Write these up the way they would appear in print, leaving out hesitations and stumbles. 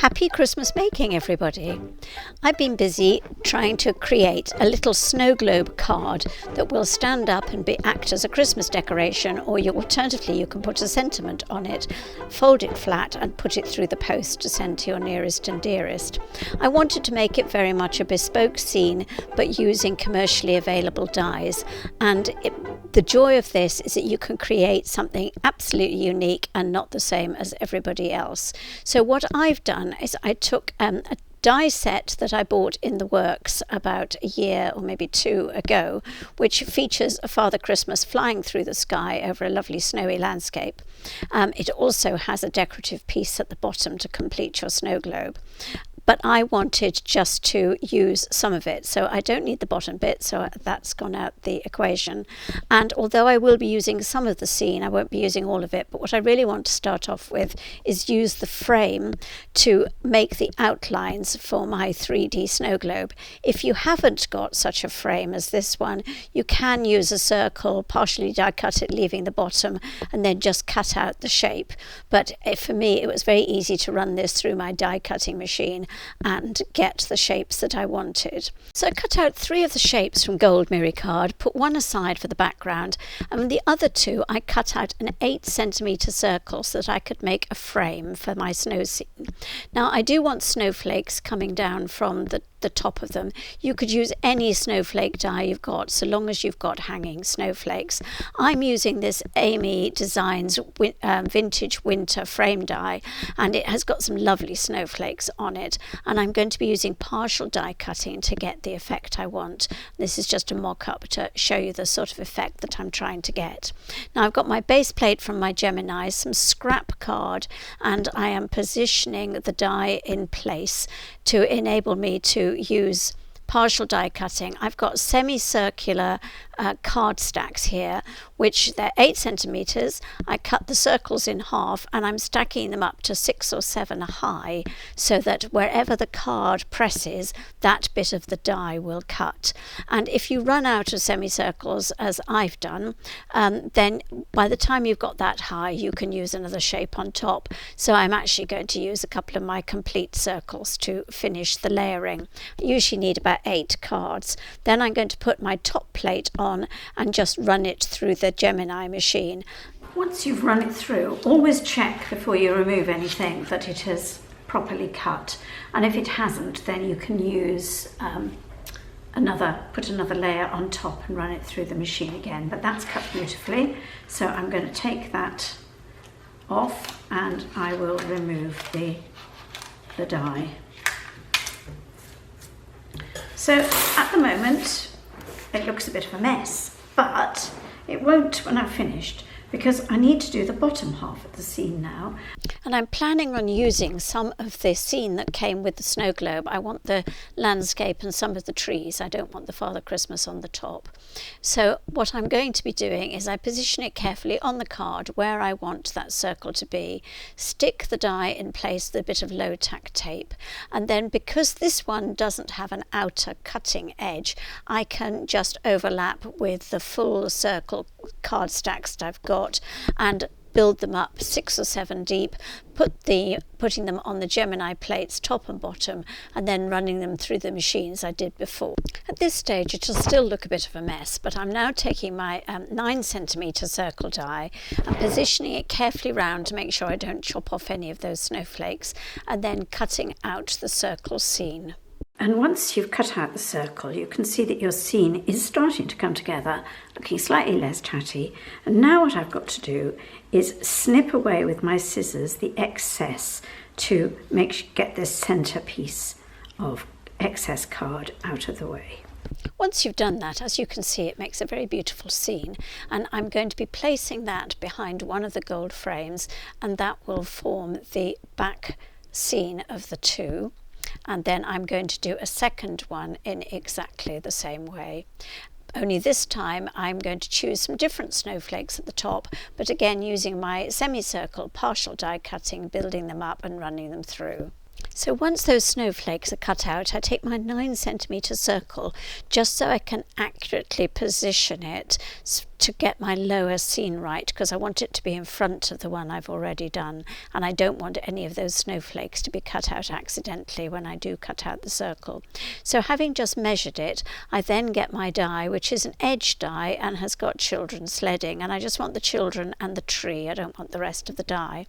Happy Christmas making, everybody. I've been busy trying to create a little snow globe card that will stand up and act as a Christmas decoration, or alternatively you can put a sentiment on it, fold it flat and put it through the post to send to your nearest and dearest. I wanted to make it very much a bespoke scene, but using commercially available dies, and the joy of this is that you can create something absolutely unique and not the same as everybody else. So what I've done is I took a die set that I bought in the works about a year or maybe two ago, which features a Father Christmas flying through the sky over a lovely snowy landscape. It also has a decorative piece at the bottom to complete your snow globe. But I wanted just to use some of it, so I don't need the bottom bit, so that's gone out the equation. And although I will be using some of the scene, I won't be using all of it, but what I really want to start off with is use the frame to make the outlines for my 3D snow globe. If you haven't got such a frame as this one, you can use a circle, partially die cut it, leaving the bottom, and then just cut out the shape. But for me, it was very easy to run this through my die cutting machine and get the shapes that I wanted. So I cut out 3 of the shapes from Gold Mirricard, put one aside for the background, and the other 2 I cut out an 8cm circle so that I could make a frame for my snow scene. Now I do want snowflakes coming down from the top of them. You could use any snowflake die you've got, so long as you've got hanging snowflakes. I'm using this Amy Designs vintage winter frame die, and it has got some lovely snowflakes on it, and I'm going to be using partial die cutting to get the effect I want. This is just a mock-up to show you the sort of effect that I'm trying to get. Now I've got my base plate from my Gemini, some scrap card, and I am positioning the die in place to enable me to use partial die cutting. I've got semicircular card stacks here, which they're 8 centimeters. I cut the circles in half and I'm stacking them up to 6 or 7 high, so that wherever the card presses, that bit of the die will cut. And if you run out of semicircles, as I've done, then by the time you've got that high, you can use another shape on top. So I'm actually going to use a couple of my complete circles to finish the layering. I usually need about 8 cards. Then I'm going to put my top plate on and just run it through the Gemini machine. Once you've run it through, always check before you remove anything that it has properly cut, and if it hasn't, then you can use put another layer on top and run it through the machine again. But that's cut beautifully, so I'm going to take that off and I will remove the die. So at the moment it looks a bit of a mess, but it won't when I've finished, because I need to do the bottom half of the scene now. And I'm planning on using some of the scene that came with the snow globe. I want the landscape and some of the trees. I don't want the Father Christmas on the top. So what I'm going to be doing is I position it carefully on the card where I want that circle to be, stick the die in place with a bit of low tack tape, and then because this one doesn't have an outer cutting edge, I can just overlap with the full circle card stacks that I've got and build them up 6 or 7 deep, putting them on the Gemini plates top and bottom, and then running them through the machines I did before. At this stage it'll still look a bit of a mess, but I'm now taking my 9 centimeter circle die and positioning it carefully round to make sure I don't chop off any of those snowflakes, and then cutting out the circle scene. And once you've cut out the circle, you can see that your scene is starting to come together, looking slightly less tatty. And now what I've got to do is snip away with my scissors the excess to get this centre piece of excess card out of the way. Once you've done that, as you can see, it makes a very beautiful scene, and I'm going to be placing that behind one of the gold frames, and that will form the back scene of the 2. And then I'm going to do a second one in exactly the same way. Only this time I'm going to choose some different snowflakes at the top, but again using my semicircle partial die cutting, building them up and running them through. So once those snowflakes are cut out, I take my 9 centimeter circle just so I can accurately position it to get my lower scene right, because I want it to be in front of the one I've already done, and I don't want any of those snowflakes to be cut out accidentally when I do cut out the circle. So having just measured it, I then get my die, which is an edge die and has got children sledding, and I just want the children and the tree. I don't want the rest of the die,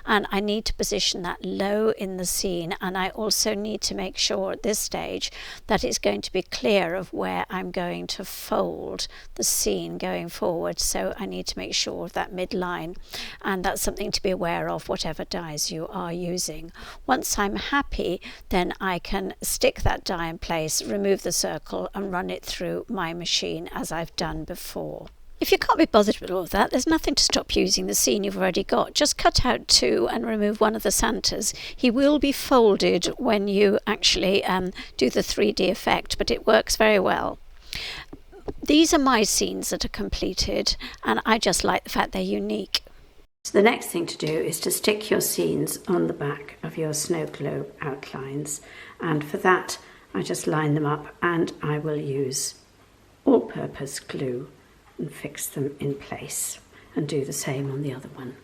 and I need to position that low in the scene, and I also need to make sure at this stage that it's going to be clear of where I'm going to fold the scene going forward. So I need to make sure of that midline, and that's something to be aware of whatever dies you are using. Once I'm happy, then I can stick that die in place, remove the circle and run it through my machine as I've done before. If you can't be bothered with all of that, there's nothing to stop using the scene you've already got. Just cut out 2 and remove one of the Santas. He will be folded when you actually do the 3D effect, but it works very well. These are my scenes that are completed, and I just like the fact they're unique. So the next thing to do is to stick your scenes on the back of your snow globe outlines, and for that I just line them up, and I will use all-purpose glue and fix them in place, and do the same on the other one.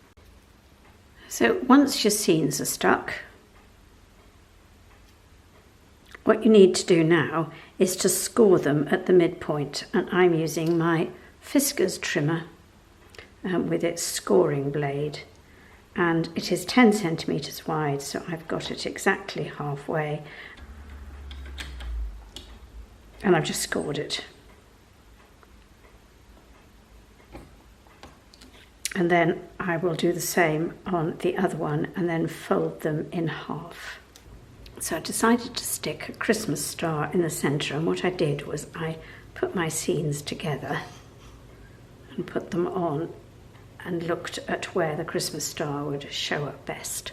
So once your scenes are stuck, what you need to do now is to score them at the midpoint, and I'm using my Fiskars trimmer with its scoring blade, and it is 10 centimeters wide, so I've got it exactly halfway, and I've just scored it. And then I will do the same on the other one and then fold them in half. So I decided to stick a Christmas star in the centre, and what I did was I put my scenes together and put them on and looked at where the Christmas star would show up best,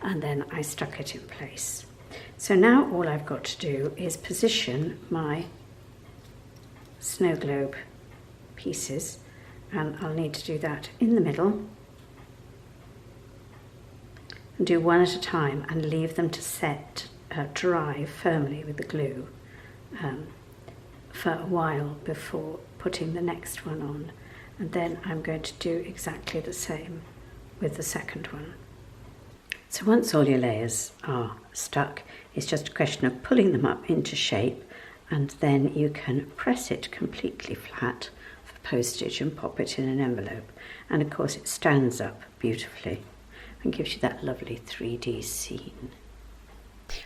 and then I stuck it in place. So now all I've got to do is position my snow globe pieces, and I'll need to do that in the middle and do one at a time and leave them to set, dry firmly with the glue for a while before putting the next one on, and then I'm going to do exactly the same with the second one. So once all your layers are stuck, it's just a question of pulling them up into shape, and then you can press it completely flat for postage and pop it in an envelope, and of course it stands up beautifully and gives you that lovely 3D scene.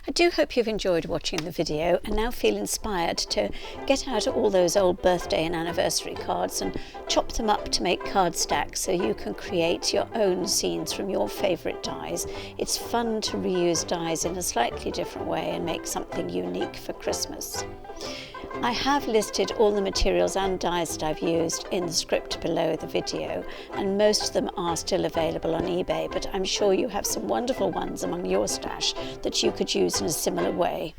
I do hope you've enjoyed watching the video and now feel inspired to get out all those old birthday and anniversary cards and chop them up to make card stacks so you can create your own scenes from your favourite dies. It's fun to reuse dies in a slightly different way and make something unique for Christmas. I have listed all the materials and dies that I've used in the script below the video, and most of them are still available on eBay, but I'm sure you have some wonderful ones among your stash that you could use in a similar way.